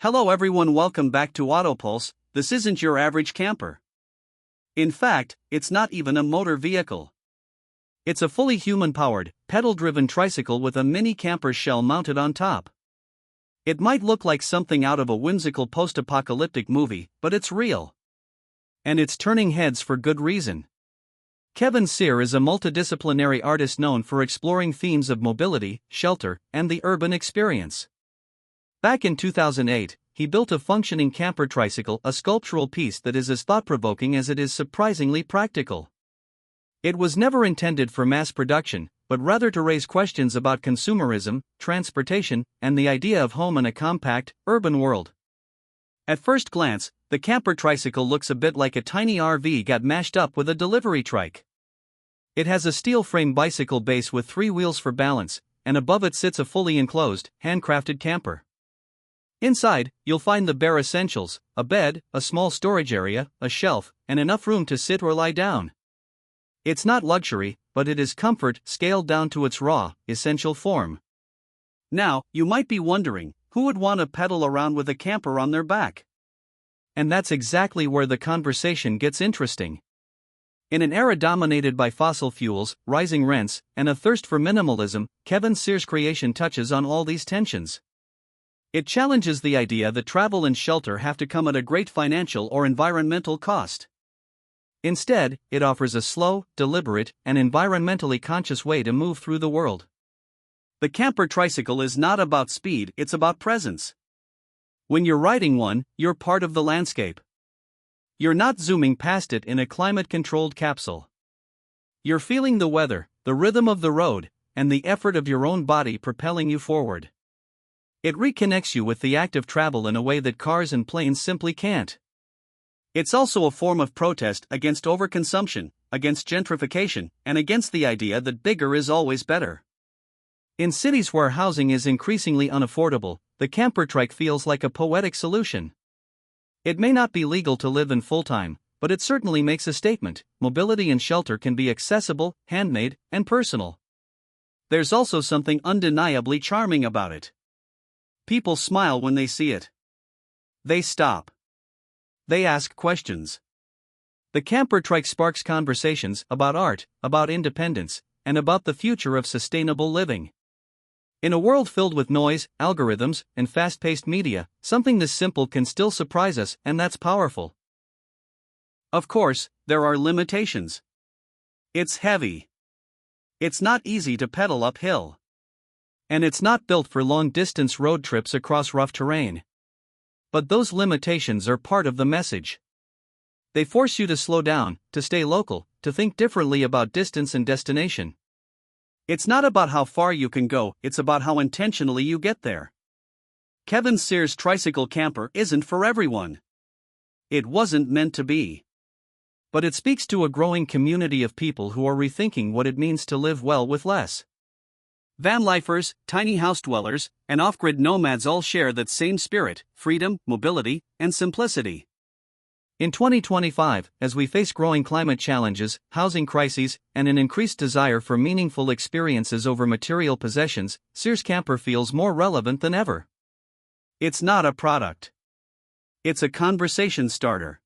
Hello everyone, welcome back to Autopulse. This isn't your average camper. In fact, it's not even a motor vehicle. It's a fully human-powered, pedal-driven tricycle with a mini camper shell mounted on top. It might look like something out of a whimsical post-apocalyptic movie, but it's real. And it's turning heads for good reason. Kevin Cyr is a multidisciplinary artist known for exploring themes of mobility, shelter, and the urban experience. Back in 2008, he built a functioning camper tricycle, a sculptural piece that is as thought-provoking as it is surprisingly practical. It was never intended for mass production, but rather to raise questions about consumerism, transportation, and the idea of home in a compact, urban world. At first glance, the camper tricycle looks a bit like a tiny RV got mashed up with a delivery trike. It has a steel frame bicycle base with 3 wheels for balance, and above it sits a fully enclosed, handcrafted camper. Inside, you'll find the bare essentials: a bed, a small storage area, a shelf, and enough room to sit or lie down. It's not luxury, but it is comfort scaled down to its raw, essential form. Now, you might be wondering, who would want to pedal around with a camper on their back? And that's exactly where the conversation gets interesting. In an era dominated by fossil fuels, rising rents, and a thirst for minimalism, Kevin Cyr's creation touches on all these tensions. It challenges the idea that travel and shelter have to come at a great financial or environmental cost. Instead, it offers a slow, deliberate, and environmentally conscious way to move through the world. The camper tricycle is not about speed, it's about presence. When you're riding one, you're part of the landscape. You're not zooming past it in a climate-controlled capsule. You're feeling the weather, the rhythm of the road, and the effort of your own body propelling you forward. It reconnects you with the act of travel in a way that cars and planes simply can't. It's also a form of protest against overconsumption, against gentrification, and against the idea that bigger is always better. In cities where housing is increasingly unaffordable, the camper trike feels like a poetic solution. It may not be legal to live in full-time, but it certainly makes a statement. Mobility and shelter can be accessible, handmade, and personal. There's also something undeniably charming about it. People smile when they see it. They stop. They ask questions. The camper trike sparks conversations about art, about independence, and about the future of sustainable living. In a world filled with noise, algorithms, and fast-paced media, something this simple can still surprise us, and that's powerful. Of course, there are limitations. It's heavy. It's not easy to pedal uphill. And it's not built for long-distance road trips across rough terrain. But those limitations are part of the message. They force you to slow down, to stay local, to think differently about distance and destination. It's not about how far you can go, it's about how intentionally you get there. Kevin Cyr's tricycle camper isn't for everyone. It wasn't meant to be. But it speaks to a growing community of people who are rethinking what it means to live well with less. Van lifers, tiny house dwellers, and off-grid nomads all share that same spirit: freedom, mobility, and simplicity. In 2025, as we face growing climate challenges, housing crises, and an increased desire for meaningful experiences over material possessions, Cyr's camper feels more relevant than ever. It's not a product. It's a conversation starter.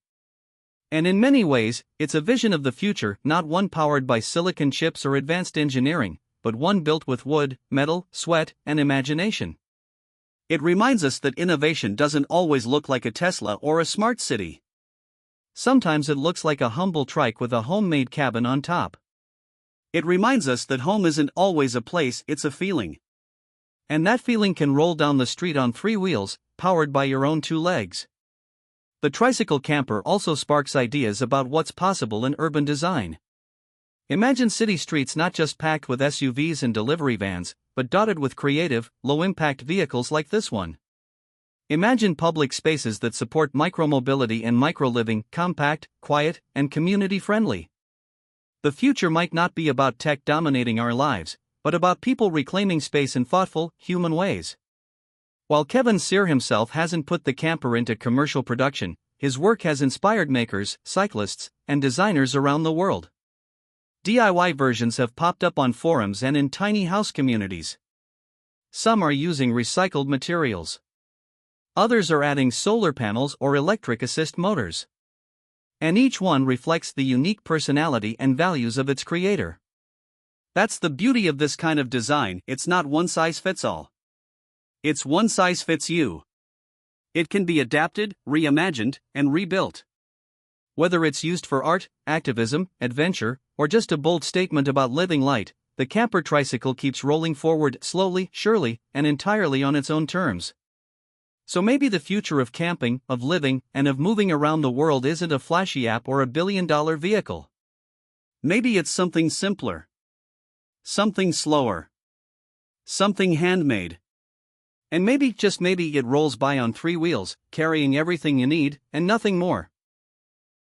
And in many ways, it's a vision of the future, not one powered by silicon chips or advanced engineering, but one built with wood, metal, sweat, and imagination. It reminds us that innovation doesn't always look like a Tesla or a smart city. Sometimes it looks like a humble trike with a homemade cabin on top. It reminds us that home isn't always a place, it's a feeling. And that feeling can roll down the street on 3 wheels, powered by your own 2 legs. The tricycle camper also sparks ideas about what's possible in urban design. Imagine city streets not just packed with SUVs and delivery vans, but dotted with creative, low-impact vehicles like this one. Imagine public spaces that support micromobility and microliving, compact, quiet, and community-friendly. The future might not be about tech dominating our lives, but about people reclaiming space in thoughtful, human ways. While Kevin Cyr himself hasn't put the camper into commercial production, his work has inspired makers, cyclists, and designers around the world. DIY versions have popped up on forums and in tiny house communities. Some are using recycled materials. Others are adding solar panels or electric assist motors. And each one reflects the unique personality and values of its creator. That's the beauty of this kind of design, it's not one size fits all. It's one size fits you. It can be adapted, reimagined, and rebuilt. Whether it's used for art, activism, adventure, or just a bold statement about living light, the camper tricycle keeps rolling forward slowly, surely, and entirely on its own terms. So maybe the future of camping, of living, and of moving around the world isn't a flashy app or a billion-dollar vehicle. Maybe it's something simpler. Something slower. Something handmade. And maybe, just maybe, it rolls by on 3 wheels, carrying everything you need, and nothing more.